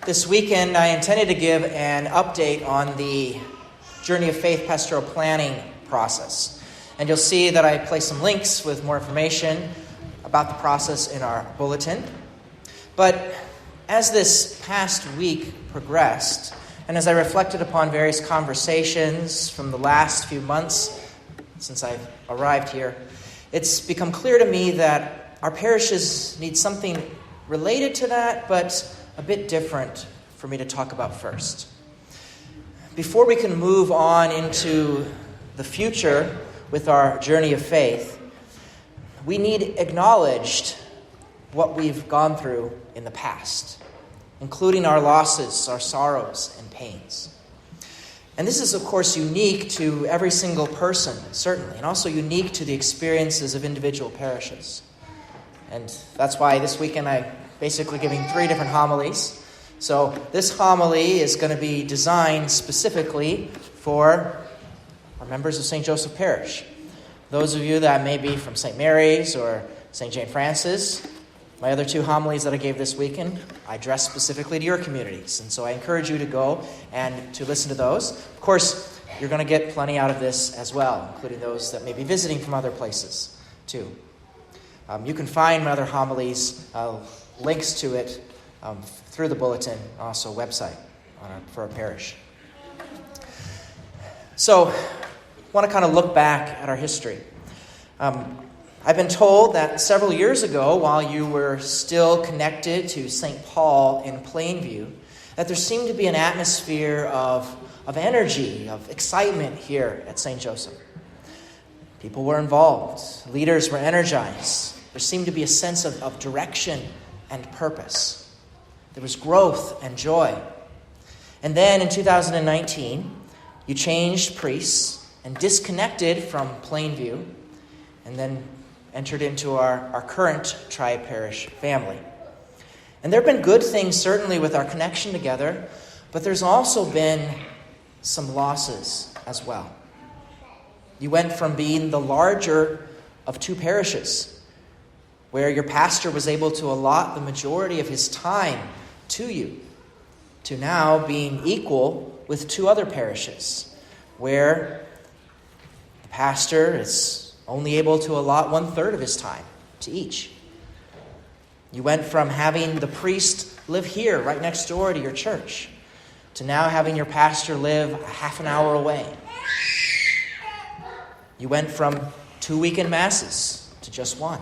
This weekend, I intended to give an update on the Journey of Faith pastoral planning process. And you'll see that I place some links with more information about the process in our bulletin. But as this past week progressed, and as I reflected upon various conversations from the last few months since I've arrived here, it's become clear to me that our parishes need something related to that, but a bit different for me to talk about first. Before we can move on into the future with our journey of faith, we need acknowledged what we've gone through in the past, including our losses, our sorrows, and pains. And this is, of course, unique to every single person, certainly, and also unique to the experiences of individual parishes. And that's why this weekend I'm basically giving 3 different homilies. So this homily is going to be designed specifically for our members of St. Joseph Parish. Those of you that may be from St. Mary's or St. Jane Francis, my other 2 homilies that I gave this weekend, I address specifically to your communities. And so I encourage you to go and to listen to those. Of course, you're going to get plenty out of this as well, including those that may be visiting from other places too. You can find my other homilies, links to it through the bulletin, also website for our parish. So I want to kind of look back at our history. I've been told that several years ago, while you were still connected to St. Paul in Plainview, that there seemed to be an atmosphere of energy, of excitement here at St. Joseph. People were involved. Leaders were energized. There seemed to be a sense of direction and purpose. There was growth and joy. And then in 2019, you changed priests and disconnected from Plainview, and then entered into our current tri-parish family. And there have been good things, certainly, with our connection together, but there's also been some losses as well. You went from being the larger of 2 parishes, where your pastor was able to allot the majority of his time to you, to now being equal with 2 other parishes, where the pastor is only able to allot 1/3 of his time to each. You went from having the priest live here, right next door to your church, to now having your pastor live a half an hour away. You went from 2 weekend masses to just 1.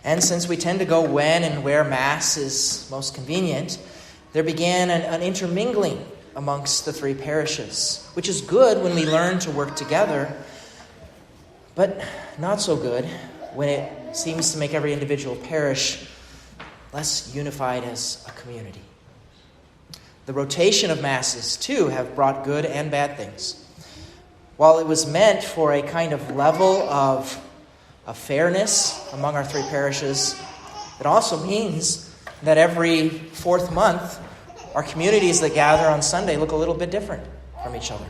And since we tend to go when and where Mass is most convenient, there began an intermingling amongst the 3 parishes, which is good when we learn to work together, but not so good when it seems to make every individual parish less unified as a community. The rotation of Masses, too, have brought good and bad things. While it was meant for a kind of level of fairness among our 3 parishes, it also means that every 4th month, our communities that gather on Sunday look a little bit different from each other.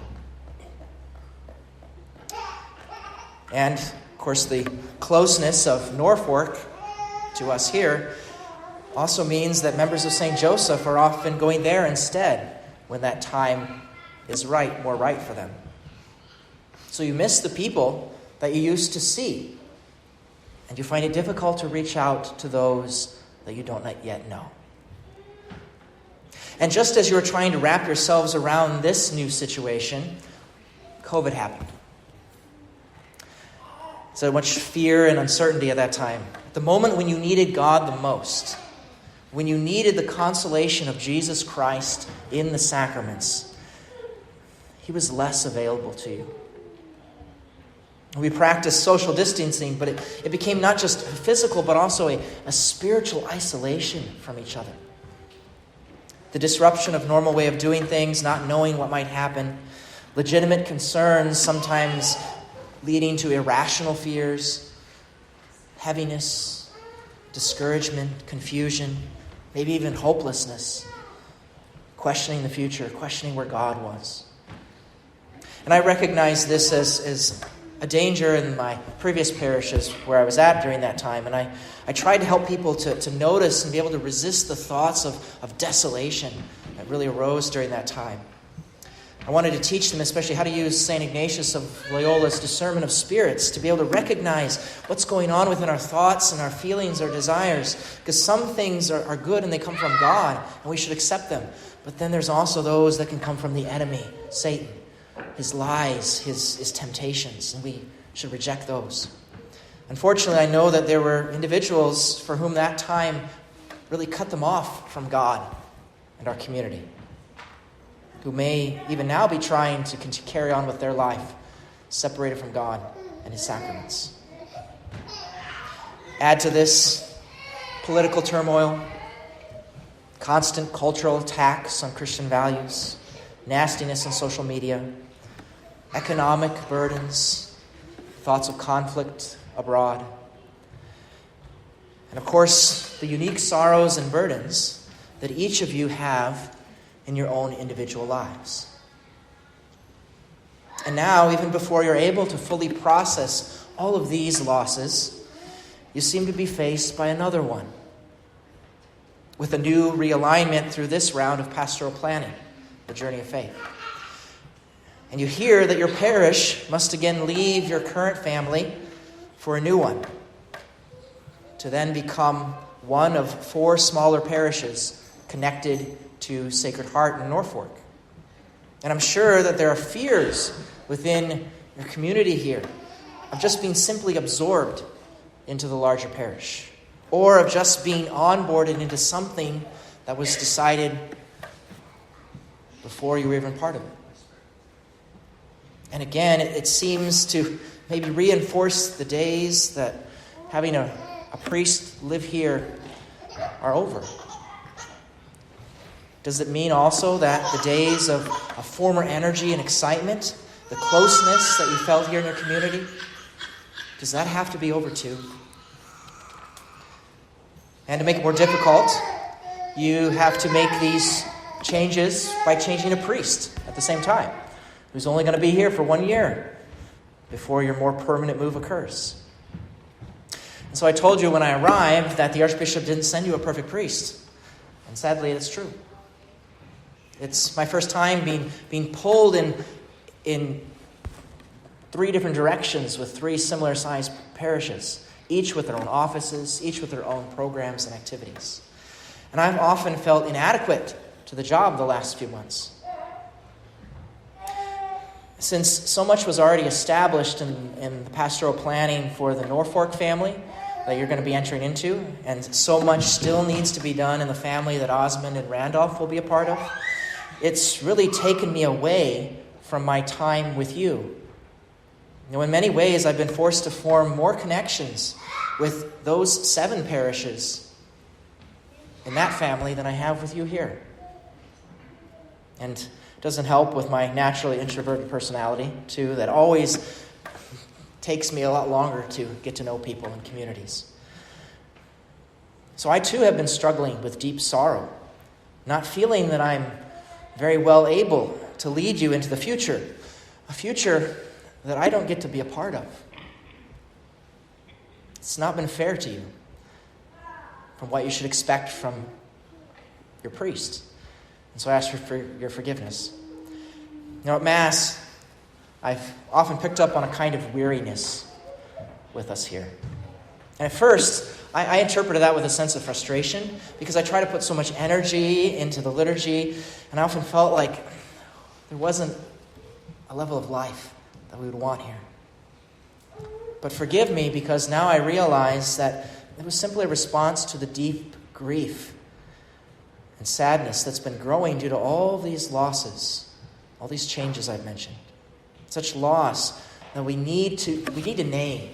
And, of course, the closeness of Norfolk to us here also means that members of St. Joseph are often going there instead when that time is more right for them. So you miss the people that you used to see, and you find it difficult to reach out to those that you don't yet know. And just as you were trying to wrap yourselves around this new situation, COVID happened. So much fear and uncertainty at that time. At the moment when you needed God the most, when you needed the consolation of Jesus Christ in the sacraments, he was less available to you. We practiced social distancing, but it became not just physical, but also a spiritual isolation from each other. The disruption of normal way of doing things, not knowing what might happen, legitimate concerns sometimes leading to irrational fears, heaviness, discouragement, confusion, maybe even hopelessness, questioning the future, questioning where God was. And I recognize this as a danger in my previous parishes where I was at during that time, and I tried to help people to notice and be able to resist the thoughts of desolation that really arose during that time. I wanted to teach them especially how to use St. Ignatius of Loyola's discernment of spirits to be able to recognize what's going on within our thoughts and our feelings, our desires, because some things are good and they come from God, and we should accept them. But then there's also those that can come from the enemy, Satan, his lies, his temptations, and we should reject those. Unfortunately, I know that there were individuals for whom that time really cut them off from God and our community, who may even now be trying to carry on with their life separated from God and his sacraments. Add to this political turmoil, constant cultural attacks on Christian values, nastiness in social media, economic burdens, thoughts of conflict abroad, and of course, the unique sorrows and burdens that each of you have in your own individual lives. And now, even before you're able to fully process all of these losses, you seem to be faced by another one, with a new realignment through this round of pastoral planning, the journey of faith. And you hear that your parish must again leave your current family for a new one, to then become one of 4 smaller parishes connected to Sacred Heart in Norfolk. And I'm sure that there are fears within your community here of just being simply absorbed into the larger parish, or of just being onboarded into something that was decided before you were even part of it. And again, it seems to maybe reinforce the days that having a priest live here are over. Does it mean also that the days of former energy and excitement, the closeness that you felt here in your community, does that have to be over too? And to make it more difficult, you have to make these changes by changing a priest at the same time, who's only going to be here for 1 year before your more permanent move occurs. And so I told you when I arrived that the Archbishop didn't send you a perfect priest. And sadly, it's true. It's my first time being pulled in 3 different directions with 3 similar-sized parishes, each with their own offices, each with their own programs and activities. And I've often felt inadequate to the job the last few months. Since so much was already established in the pastoral planning for the Norfolk family that you're going to be entering into, and so much still needs to be done in the family that Osmond and Randolph will be a part of, it's really taken me away from my time with you. You know, in many ways, I've been forced to form more connections with those 7 parishes in that family than I have with you here. And it doesn't help with my naturally introverted personality, too, that always takes me a lot longer to get to know people and communities. So I, too, have been struggling with deep sorrow, not feeling that I'm very well able to lead you into the future, a future that I don't get to be a part of. It's not been fair to you from what you should expect from your priest. And so I ask for your forgiveness. You know, at Mass, I've often picked up on a kind of weariness with us here. And at first, I interpreted that with a sense of frustration because I try to put so much energy into the liturgy, and I often felt like there wasn't a level of life that we would want here. But forgive me, because now I realize that it was simply a response to the deep grief and sadness that's been growing due to all these losses, all these changes I've mentioned. Such loss that we need to name,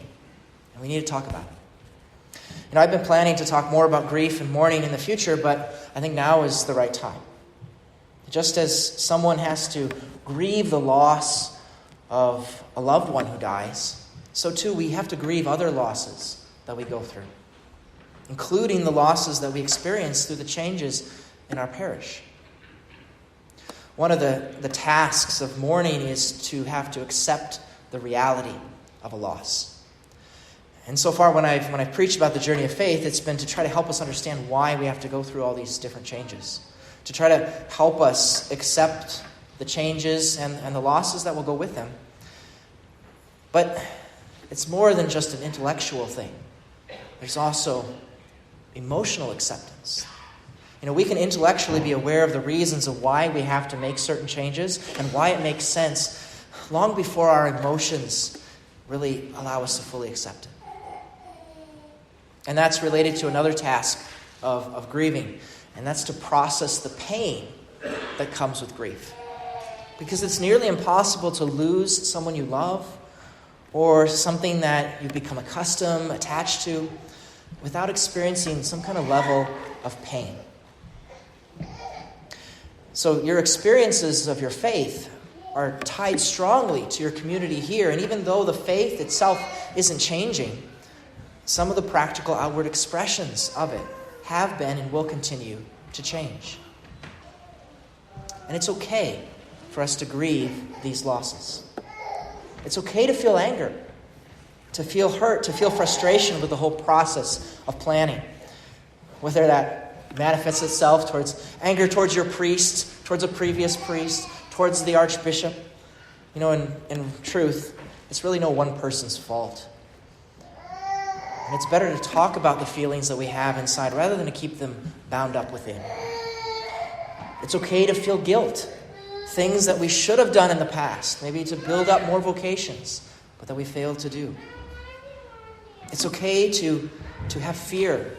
and we need to talk about it. You know, I've been planning to talk more about grief and mourning in the future, but I think now is the right time. Just as someone has to grieve the loss of a loved one who dies, so too we have to grieve other losses that we go through, including the losses that we experience through the changes in our parish. One of the tasks of mourning is to have to accept the reality of a loss. And so far, when I've preached about the journey of faith, it's been to try to help us understand why we have to go through all these different changes, to try to help us accept the changes and the losses that will go with them. But it's more than just an intellectual thing. There's also emotional acceptance. We can intellectually be aware of the reasons of why we have to make certain changes and why it makes sense long before our emotions really allow us to fully accept it. And that's related to another task of grieving, and that's to process the pain that comes with grief. Because it's nearly impossible to lose someone you love or something that you've become accustomed, attached to, without experiencing some kind of level of pain. So your experiences of your faith are tied strongly to your community here. And even though the faith itself isn't changing, some of the practical outward expressions of it have been and will continue to change. And it's okay for us to grieve these losses. It's okay to feel anger, to feel hurt, to feel frustration with the whole process of planning. Whether that manifests itself towards anger towards your priest, towards a previous priest, towards the archbishop. In truth, it's really no one person's fault. And it's better to talk about the feelings that we have inside rather than to keep them bound up within. It's okay to feel guilt. Things that we should have done in the past, maybe to build up more vocations, but that we failed to do. It's okay to have fear,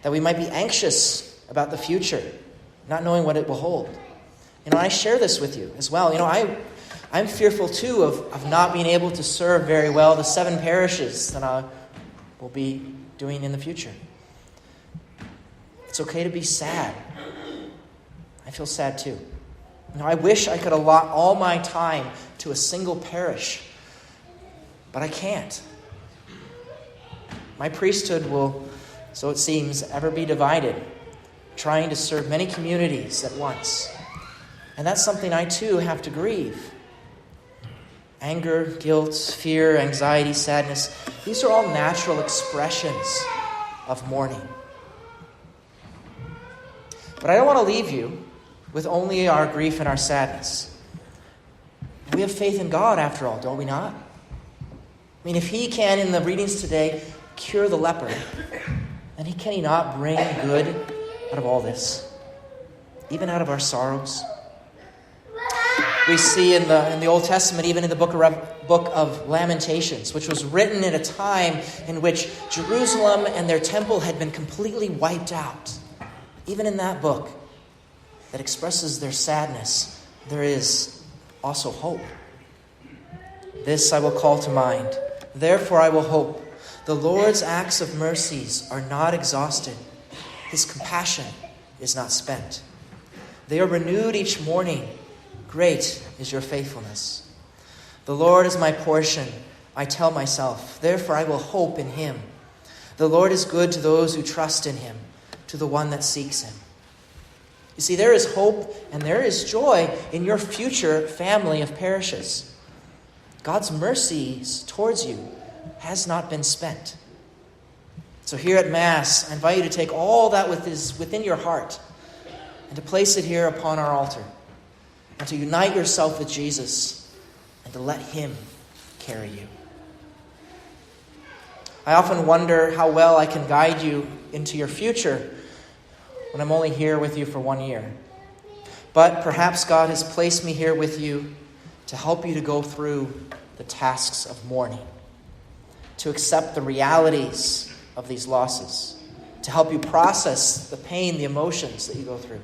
that we might be anxious about the future, not knowing what it will hold. I share this with you as well. I'm fearful too of not being able to serve very well the 7 parishes that I will be doing in the future. It's okay to be sad. I feel sad too. I wish I could allot all my time to a single parish, but I can't. My priesthood will, so it seems, ever be divided, trying to serve many communities at once. And that's something I too have to grieve. Anger, guilt, fear, anxiety, sadness, these are all natural expressions of mourning. But I don't want to leave you with only our grief and our sadness. We have faith in God, after all, don't we not? If he can, in the readings today, cure the leper, then can he not bring good out of all this, even out of our sorrows? We see in the Old Testament, even in the book of Lamentations, which was written at a time in which Jerusalem and their temple had been completely wiped out. Even in that book that expresses their sadness, there is also hope. This I will call to mind. Therefore I will hope. The Lord's acts of mercies are not exhausted. His compassion is not spent. They are renewed each morning. Great is your faithfulness. The Lord is my portion, I tell myself. Therefore I will hope in him. The Lord is good to those who trust in him, to the one that seeks him. You see, there is hope and there is joy in your future family of parishes. God's mercies towards you has not been spent. So here at Mass, I invite you to take all that is within your heart and to place it here upon our altar and to unite yourself with Jesus and to let him carry you. I often wonder how well I can guide you into your future when I'm only here with you for 1 year. But perhaps God has placed me here with you to help you to go through the tasks of mourning, to accept the realities of these losses, to help you process the pain, the emotions that you go through,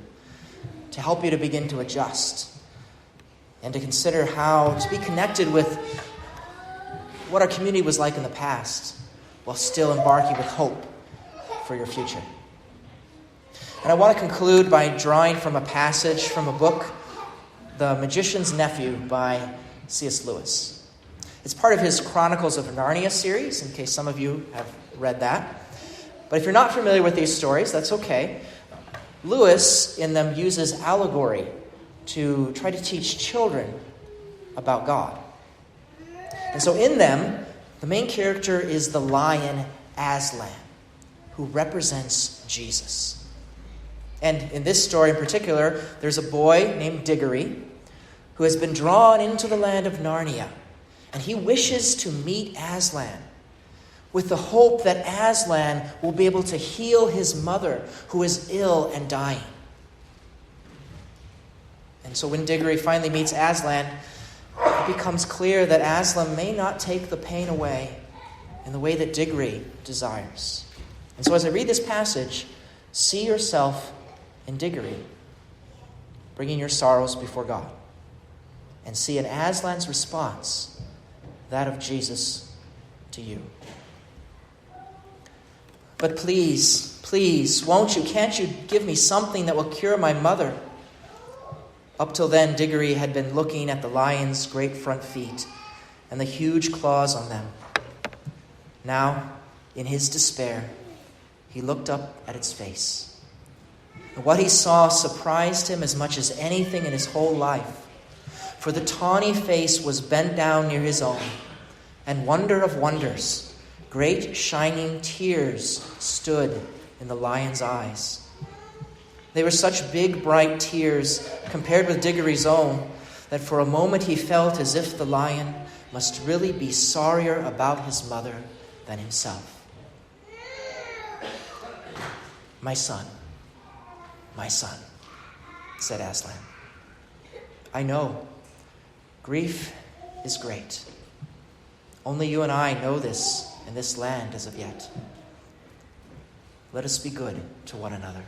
to help you to begin to adjust, and to consider how to be connected with what our community was like in the past, while still embarking with hope for your future. And I want to conclude by drawing from a passage from a book, The Magician's Nephew by C.S. Lewis. It's part of his Chronicles of Narnia series, in case some of you have read that. But if you're not familiar with these stories, that's okay. Lewis in them uses allegory to try to teach children about God. And so in them, the main character is the lion Aslan, who represents Jesus. And in this story in particular, there's a boy named Diggory who has been drawn into the land of Narnia. And he wishes to meet Aslan with the hope that Aslan will be able to heal his mother, who is ill and dying. And so when Diggory finally meets Aslan, it becomes clear that Aslan may not take the pain away in the way that Diggory desires. And so as I read this passage, see yourself in Diggory, bringing your sorrows before God. And see in Aslan's response that of Jesus to you. But please, won't you, can't you give me something that will cure my mother? Up till then, Diggory had been looking at the lion's great front feet and the huge claws on them. Now, in his despair, he looked up at its face. And what he saw surprised him as much as anything in his whole life. For the tawny face was bent down near his own, and wonder of wonders, great shining tears stood in the lion's eyes. They were such big, bright tears compared with Diggory's own that for a moment he felt as if the lion must really be sorrier about his mother than himself. My son, said Aslan. I know. Grief is great. Only you and I know this in this land as of yet. Let us be good to one another.